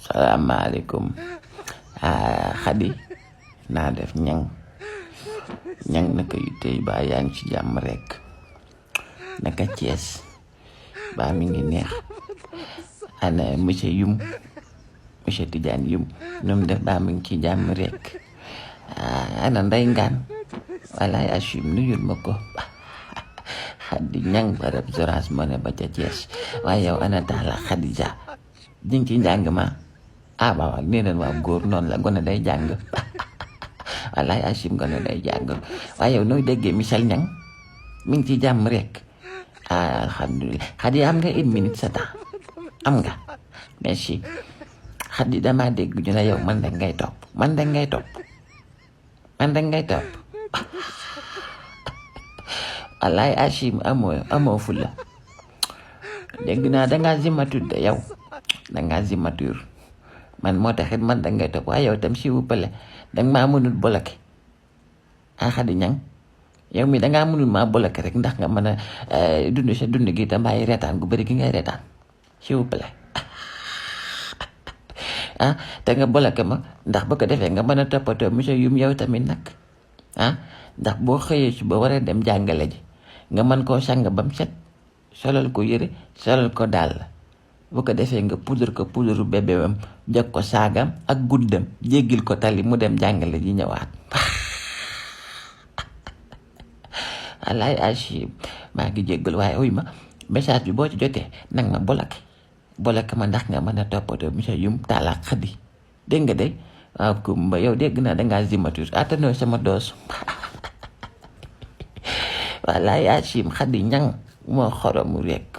Salaamaaleykum. Xadi naa def ñang naka yu tey baa yaa ngi ci jàmm rekk. Naka Cees baa mi ngi neex. Ana monsieur Yum monsieur Tidiane Yum ñoom def baa mi ngi ci jàmm rekk. Ana Ndey Ngaan walaay Achim nuyul ma ko. Xadi ñang barab Zoras moo ne ba ca Cees. Waaye yow ana Talla Xadija ji ngi ci njàng ma. Waaw nee nañ waaw góor noonu la gone day jàng wallaay Achim gone day jàng waaye yow nooy déggee Michel Niang mi ngi ci jàmm rek. Alhamdulilah Xadi am nga une minute sa temps am nga merci. Xadi damaa dégg ñu ne yow man da ngay topp wallaay Achim amoo fula dégg naa dangaa zimature de yow dangaa zimature man moo taxit man dangay topp waaye yow tam s'il vous plaît danga maa mënul bloqué. Xadi Ñang yow mi dangaa mënul maa bloqué rek ndax nga mën a dund sa dund gi te bàyyi reetaan gu bëri gi ngay reetaan s'il vous plaît. Te nga bloqué ma ndax bu ko defee nga mën a toppatoo monsieur Yum yow tamit nag ndax boo xëyee suba war a dem jàngale ji nga mën koo sang bam set solal ko yëre solal ko dàll bu ko defee nga poudre ko poudre bébéwam jog ko saagam ak guddam jéggil ko tali mu dem jàngale ji ñëwaat. Alaay Achim maa ngi jéggal waaye uy ma message bi boo ci jotee nag ma bloqué ma ndax nga mën a toppatoo monsieur Yum Talla Xadi dégg nga de waaw kumba yow dégg naa dangaa zimature attanoo sama doos. Walaay Achim Xadi Ñang moo xoromu rekk.